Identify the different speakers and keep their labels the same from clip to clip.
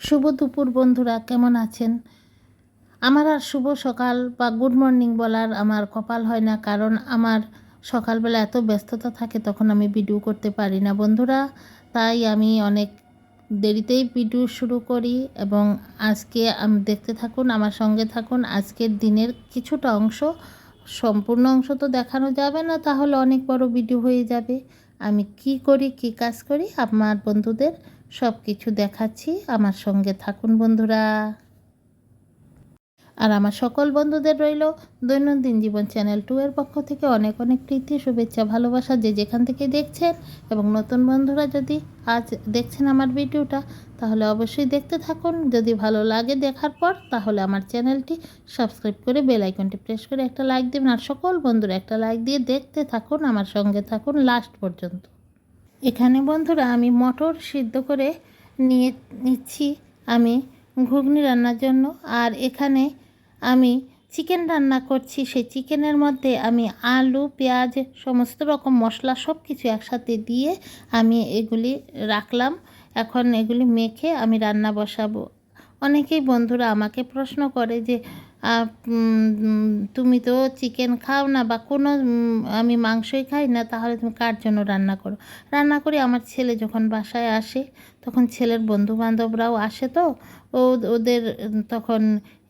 Speaker 1: শুভ দুপুর বন্ধুরা, কেমন আছেন? আমার আর শুভ সকাল বা গুড মর্নিং বলার আমার কপাল হয় না, কারণ আমার সকালবেলা এত ব্যস্ততা থাকে, তখন আমি ভিডিও করতে পারি না বন্ধুরা। তাই আমি অনেক দেরিতেই ভিডিও শুরু করি এবং আজকে দেখতে থাকুন, আমার সঙ্গে থাকুন। আজকের দিনের কিছুটা অংশ, সম্পূর্ণ অংশ তো দেখানো যাবে না, তাহলে অনেক বড় ভিডিও হয়ে যাবে। আমি কি করি, কি কাজ করি, আমার বন্ধুদের সব কিছু দেখাচ্ছি। আমার সঙ্গে থাকুন বন্ধুরা। আর আমার সকল বন্ধুদের রইল দৈনন্দিন জীবন চ্যানেল 2 এর পক্ষ থেকে অনেক অনেক প্রীতি, শুভেচ্ছা, ভালোবাসা, যে যেখান থেকে দেখছেন। এবং নতুন বন্ধুরা যদি আজ দেখছেন আমার ভিডিওটা, তাহলে অবশ্যই দেখতে থাকুন। যদি ভালো লাগে দেখার পর, তাহলে আমার চ্যানেলটি সাবস্ক্রাইব করে বেল আইকনটি প্রেস করে একটা লাইক দেবেন। আর সকল বন্ধুরা একটা লাইক দিয়ে দেখতে থাকুন, আমার সঙ্গে থাকুন লাস্ট পর্যন্ত। এখানে বন্ধুরা আমি মটর সিদ্ধ করে নিচ্ছি আমি ঘুগনি রান্নার জন্য। আর এখানে আমি চিকেন রান্না করছি। সেই চিকেনের মধ্যে আমি আলু, পেঁয়াজ, সমস্ত রকম মশলা সব কিছু একসাথে দিয়ে আমি এগুলি রাখলাম। এখন এগুলি মেখে আমি রান্না বসাবো। অনেকেই বন্ধুরা আমাকে প্রশ্ন করে যে তুমি তো চিকেন খাও না, বা কোনো আমি মাংসই খাই না, তাহলে তুমি কার জন্য রান্না করো? রান্না করি আমার ছেলে যখন বাসায় আসে, তখন ছেলের বন্ধুবান্ধবরাও আসে, তো ওদের তখন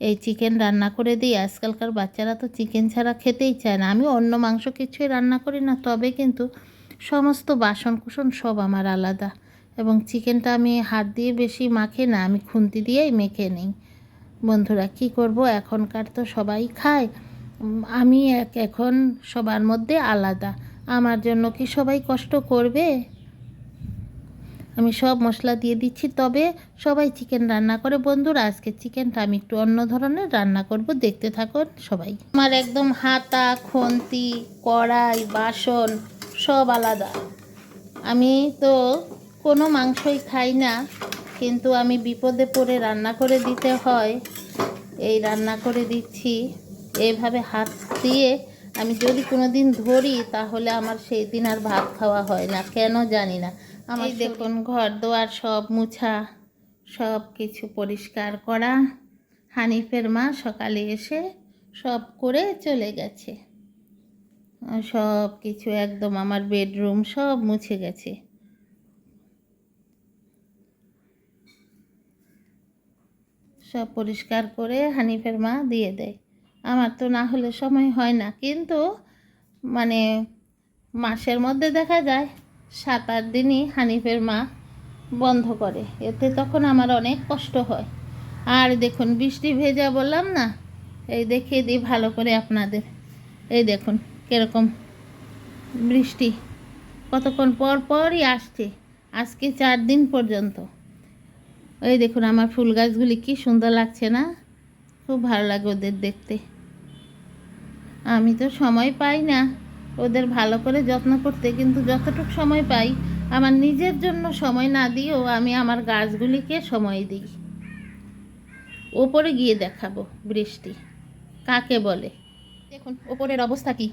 Speaker 1: এই চিকেন রান্না করে দিই। আজকালকার বাচ্চারা তো চিকেন ছাড়া খেতেই চায় না। আমি অন্য মাংস কিছুই রান্না করি না, তবে কিন্তু সমস্ত বাসনকুসন সব আমার আলাদা। এবং চিকেনটা আমি হাত দিয়ে বেশি মাখি না, আমি খুন্তি দিয়েই মেখে নিই বন্ধুরা। কি করব, এখনকার তো সবাই খায়, আমি এখন সবার মধ্যে আলাদা। আমার জন্য কি সবাই কষ্ট করবে? আমি সব মশলা দিয়ে দিচ্ছি, তবে সবাই চিকেন রান্না করে বন্ধুরা। আজকে চিকেনটা আমি একটু অন্য ধরনের রান্না করব, দেখতে থাকুন সবাই। আমার একদম হাতা, খুন্তি, কড়াই, বাসন সব আলাদা। আমি তো কোনো মাংসই খাই না, কিন্তু আমি বিপদে পড়ে রান্না করে দিতে হয়। এই রান্না করে দিচ্ছি এইভাবে হাত দিয়ে। আমি যদি কোনো দিন ধরি, তাহলে আমার সেই দিন আর ভাত খাওয়া হয় না, কেন জানি না। আমার দেখুন ঘর দোয়ার সব মুছা, সব কিছু পরিষ্কার করা। হানিফের মা সকালে এসে সব করে চলে গেছে। সব কিছু একদম আমার বেডরুম সব মুছে গেছে। সব পরিষ্কার করে হানিফের মা দিয়ে দেয়। আমার তো না হলে সময় হয় না, কিন্তু মানে মাসের মধ্যে দেখা যায় 7-8 দিনই হানিফের মা বন্ধ করে, এতে তখন আমার অনেক কষ্ট হয়। আর দেখুন বৃষ্টি ভেজা বললাম না, এই দেখিয়ে দিই ভালো করে আপনাদের। এই দেখুন কীরকম বৃষ্টি, কতক্ষণ পর পরই আসছে, আজকে 4 দিন পর্যন্ত। এই দেখুন আমার ফুল গাছগুলি কি সুন্দর লাগছে না? খুব ভালো লাগে ওদের দেখতে। আমি তো সময় পাই না ওদের ভালো করে যত্ন করতে, কিন্তু যতটুকু সময় পাই, আমার নিজের জন্য সময় না দিয়েও আমি আমার গাছগুলিকে সময় দিই। ওপরে গিয়ে দেখাবো বৃষ্টি কাকে বলে। দেখুন ওপরের অবস্থা কি।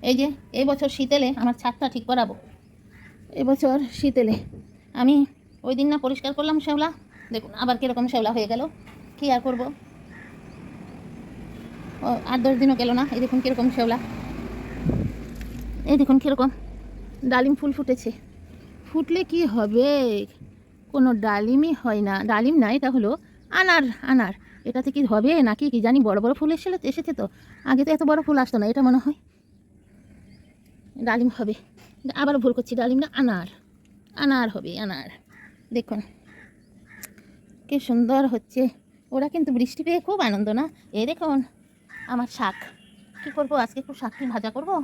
Speaker 1: এই যে এই বছর শীতেলে আমার ছাদটা ঠিক করাবো। এবছর শীতেলে আমি ওই দিন না পরিষ্কার করলাম শ্যাওলা, দেখুন আবার কীরকম শ্যাওলা হয়ে গেল। কী আর করবো, 8-10 দিনও গেল না। এই দেখুন কীরকম শ্যাওলা, এই দেখুন কীরকম ডালিম ফুল ফুটেছে। ফুটলে কি হবে, কোনো ডালিমই হয় না। ডালিম না, এটা হলো আনার। আনার এটাতে কি হবে নাকি কি জানি, বড় বড় ফুল এসেছে তো। আগে তো এত বড় ফুল আসতো না, এটা মনে হয় ডালিম হবে। আবার ভুল করছি, ডালিম না, আনার। আনার হবে, আনার। দেখুন কি সুন্দর হচ্ছে। ওরা কিন্তু বৃষ্টি পেয়ে খুব আনন্দ না। এই দেখুন আমার শাক, কী করবো আজকে, একটু শাক কি ভাজা করবো,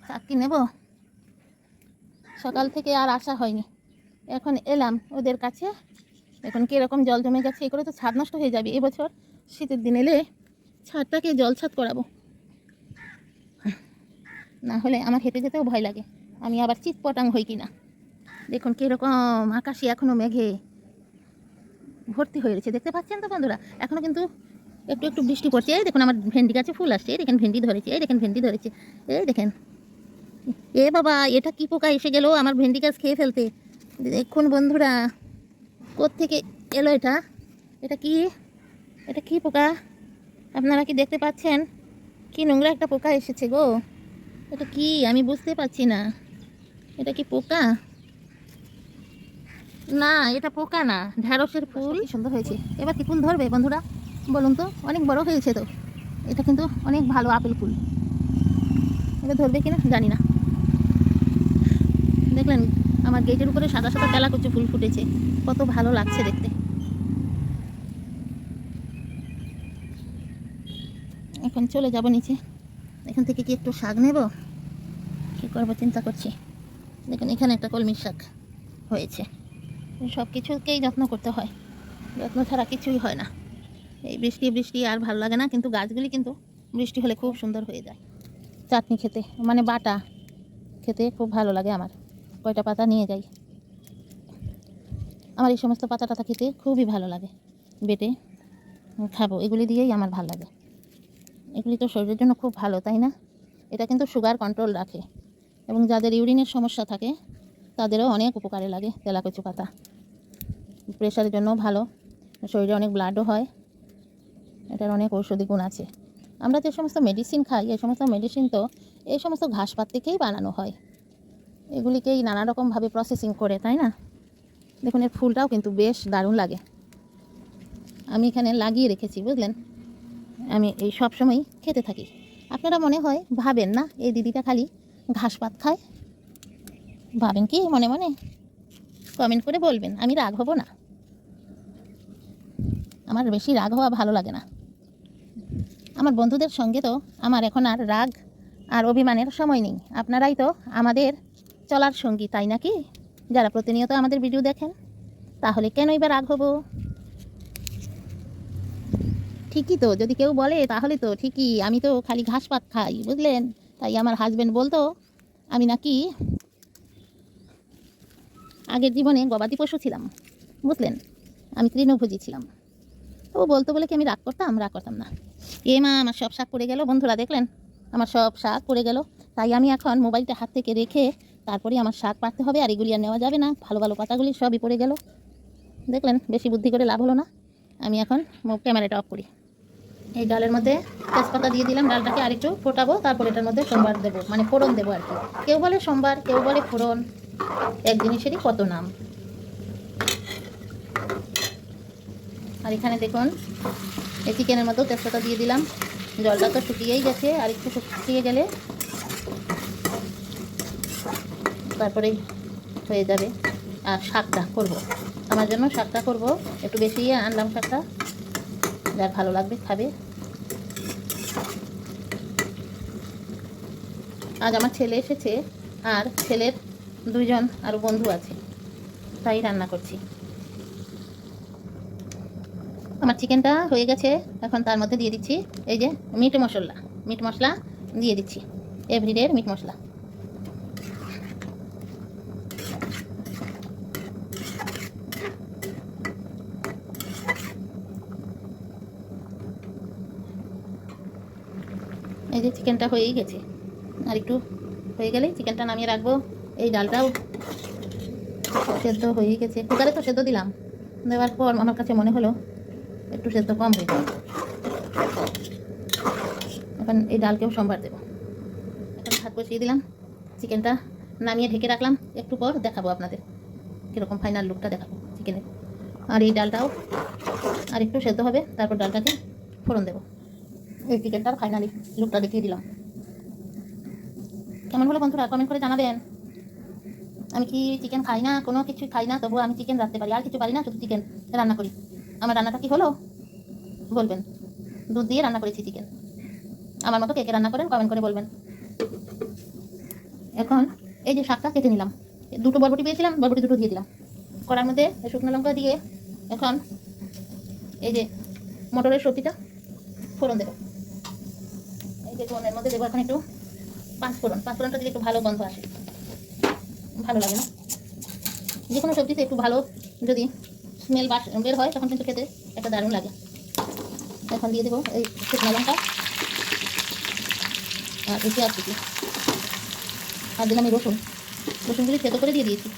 Speaker 1: শাক কি নেব। সকাল থেকে আর আসা হয়নি, এখন এলাম ওদের কাছে। এখন কীরকম জল জমে গেছে, এ করে তো ছাদ নষ্ট হয়ে যাবে। এবছর শীতের দিন এলে ছাদটাকে জল ছাদ করাবো, না হলে আমার হেঁটে যেতেও ভয় লাগে, আমি আবার চিৎপটাং হই কিনা। দেখুন কীরকম আকাশে এখনও মেঘে ভর্তি হয়ে রয়েছে, দেখতে পাচ্ছেন তো বন্ধুরা। এখনও কিন্তু একটু একটু বৃষ্টি পড়ছে। এই দেখুন আমার ভেন্ডি গাছে ফুল আসছে, এই দেখেন ভেন্ডি ধরেছে, এই দেখেন ভেন্ডি ধরেছে, এই দেখেন। এ বাবা, এটা কি পোকা এসে গেল আমার ভেন্ডি গাছ খেয়ে ফেলতে। দেখুন বন্ধুরা কোত্থেকে এলো এটা, এটা কি, এটা কি পোকা? আপনারা কি দেখতে পাচ্ছেন? কি নোংরা একটা পোকা এসেছে গো। এটা কি আমি বুঝতে পারছি না। এটা কি পোকা? না, এটা পোকা না, ঢ্যাঁড়সের ফুল। সুন্দর হয়েছে। এবার কি ফুল ধরবে বন্ধুরা বলুন তো? অনেক বড় হয়েছে তো। এটা কিন্তু অনেক ভালো আপেল ফুল। এবার ধরবে কিনা জানি না। দেখলেন আমার গেটের উপরে সাদা সাদা তেলাকুচি ফুল ফুটেছে, কত ভালো লাগছে দেখতে। এখন চলে যাব নিচে। এখান থেকে কি একটু শাক নেব, কী করবো চিন্তা করছি। দেখুন এখানে একটা কলমির শাক হয়েছে। সব কিছুকেই যত্ন করতে হয়, যত্ন ছাড়া কিছুই হয় না। এই বৃষ্টি বৃষ্টি আর ভালো লাগে না, কিন্তু গাছগুলি কিন্তু বৃষ্টি হলে খুব সুন্দর হয়ে যায়। চাটনি খেতে মানে বাটা খেতে খুব ভালো লাগে আমার। কয়টা পাতা নিয়ে যাই, আমার এই সমস্ত পাতা টাতা খেতে খুবই ভালো লাগে। বেটে খাবো, এগুলি দিয়েই আমার ভালো লাগে। এগুলি তো শরীরের জন্য খুব ভালো, তাই না? এটা কিন্তু সুগার কন্ট্রোল রাখে, এবং যাদের ইউরিনের সমস্যা থাকে তাদেরও অনেক উপকারে লাগে তেলাকুচু পাতা। প্রেশারের জন্য ভালো, শরীরে অনেক ব্লাডও হয়, এটার অনেক ঔষধি গুণ আছে। আমরা যে সমস্ত মেডিসিন খাই, এই সমস্ত মেডিসিন তো এই সমস্ত ঘাসপাত থেকেই বানানো হয়, এগুলিকেই নানা রকমভাবে প্রসেসিং করে, তাই না? দেখুন এর ফুলটাও কিন্তু বেশ দারুণ লাগে। আমি এখানে লাগিয়ে রেখেছি, বুঝলেন? আমি এই সব সময় খেতে থাকি। আপনারা মনে হয় ভাবেন না এই দিদিটা খালি ঘাসপাত খায়? ভাবেন কি মনে মনে? কমেন্ট করে বলবেন, আমি রাগ হব না। আমার বেশি রাগ হওয়া ভালো লাগে না। আমার বন্ধুদের সঙ্গে তো আমার এখন আর রাগ আর অভিমানের সময় নেই। আপনারাই তো আমাদের চলার সঙ্গী, তাই নাকি? যারা প্রতিনিয়ত আমাদের ভিডিও দেখেন, তাহলে কেনই বা রাগ হব? ঠিকই তো, যদি কেউ বলে তাহলে তো ঠিকই, আমি তো খালি ঘাস পাত খাই, বুঝলেন? তাই আমার হাজব্যান্ড বলতো আমি নাকি আগের জীবনে গবাদি পশু ছিলাম, বুঝলেন? আমি তৃণভোজী ছিলাম। ও বলতো বলে কি আমি রাগ করতাম? রাগ করতাম না। মা আমার সব শাক পড়ে গেল বন্ধুরা, দেখলেন আমার সব শাক পড়ে গেল। তাই আমি এখন মোবাইলটা হাত থেকে রেখে তারপরে আমার শাক পাড়তে হবে, আর এগুলি আর নেওয়া যাবে না। ভালো ভালো পাতাগুলি সবই পড়ে গেল, দেখলেন? বেশি বুদ্ধি করে লাভ হলো না। আমি এখন ক্যামেরাটা অফ করি। এই ডালের মধ্যে তেজপাতা দিয়ে দিলাম, ডালটাকে আরেকটু ফোটাবো, তারপর এটার মধ্যে সোমবার দেবো, মানে ফোড়ন দেবো আর কি। কেউ বলে সোমবার, কেউ বলে ফোড়ন, এক জিনিসেরই কত নাম। আর এখানে দেখুন এই চিকেনের মধ্যেও তেজপাতা দিয়ে দিলাম। জলটা তো শুকিয়েই গেছে, আর একটু শুকিয়ে গেলে তারপরেই হয়ে যাবে। আর শাকটা করব, আমার জন্য শাকটা করব, একটু বেশি আনলাম শাকটা, যার ভালো লাগবে খাবে। আজ আমার ছেলে এসেছে, আর ছেলের দুইজন আরও বন্ধু আছে, তাই রান্না করছি। আমার চিকেনটা হয়ে গেছে, এখন তার মধ্যে দিয়ে দিচ্ছি এই যে মিট মশলা দিয়ে দিচ্ছি, এভরিডের মিট মশলা। এই যে চিকেনটা হয়েই গেছে, আর একটু হয়ে গেলেই চিকেনটা নামিয়ে রাখবো। এই ডালটাও সেদ্ধ হয়েই গেছে, কুকারে তো সেদ্ধ দিলাম, দেওয়ার পর আমার কাছে মনে হলো একটু সেদ্ধ কম হয়ে গেছে। এখন এই ডালকেও সোমবার দেবো। এখন ভাত বসিয়ে দিলাম, চিকেনটা নামিয়ে ঢেকে রাখলাম, একটু পর দেখাবো আপনাদের কীরকম ফাইনাল লুকটা দেখাবো চিকেনের। আর এই ডালটাও আর একটু সেদ্ধ হবে, তারপর ডালটাকে ফোড়ন দেবো। এই চিকেনটার ফাইনালি লুকটা দেখিয়ে দিলাম। কেমন হলো বন্ধুরা কমেন্ট করে জানাবেন। আমি কি চিকেন খাই না, কোনো কিছু খাই না, তবুও আমি চিকেন রাখতে পারি, আর কিছু পারি না, শুধু চিকেন রান্না করি। আমার রান্নাটা কি হলো বলবেন। দুধ দিয়ে রান্না করেছি চিকেন। আমার মতো কে কে রান্না করেন কমেন্ট করে বলবেন। এখন এই যে শাকটা কেটে নিলাম, দুটো বরবটি পেয়েছিলাম, বরবটি দুটো দিয়ে দিলাম কড়ার মধ্যে, শুকনো লঙ্কা দিয়ে এখন এই যে মটরের সবজিটা ফোড়ন দেবো। এই যে ফোড়নের মধ্যে দেবো এখন একটু পাঁচফোড়নটা দিলে একটু ভালো গন্ধ আসে, ভালো লাগে না? যে কোনো সবজিতে একটু ভালো যদি স্মেল বের হয় তখন কিন্তু খেতে একটা দারুণ লাগে। এখন দিয়ে দেবো এই শুকনো লঙ্কা আর এই পেঁয়াজ কুচি, আর দিলাম এই রসুনগুলি থেতো করে দিয়ে দিয়েছি।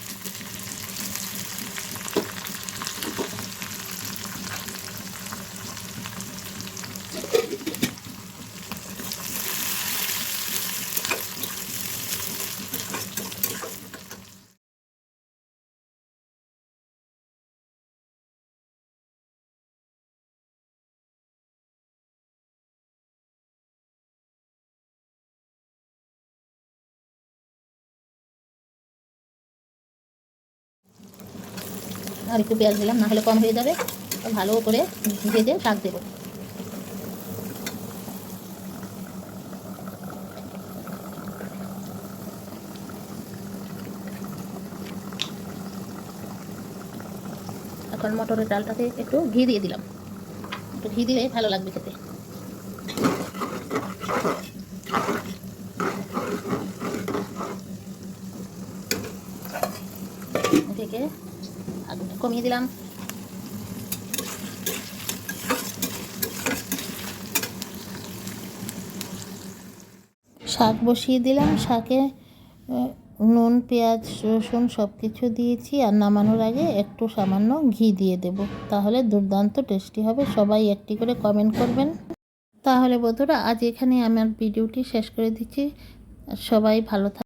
Speaker 1: আর একটু পেঁয়াজ দিলাম, না হলে কম হয়ে যাবে। ভালো করে ভেজে শাক দেবো। এখন মটরের ডালটাতে একটু ঘি দিয়ে দিলাম, একটু ঘি দিলে ভালো লাগবে খেতে। থেকে আগুনটা কমিয়ে দিলাম। শাক বসিয়ে দিলাম, শাকে নুন পেঁয়াজ রসুন সব কিছু দিয়েছি। আর নামানোর আগে একটু সামান্য ঘি দিয়ে দেব, তাহলে দুর্দান্ত টেস্টি হবে। সবাই একটি করে কমেন্ট করবেন। তাহলে বন্ধুরা আজ এখানে আমার ভিডিওটি শেষ করে দিচ্ছি। সবাই ভালো থাকবেন।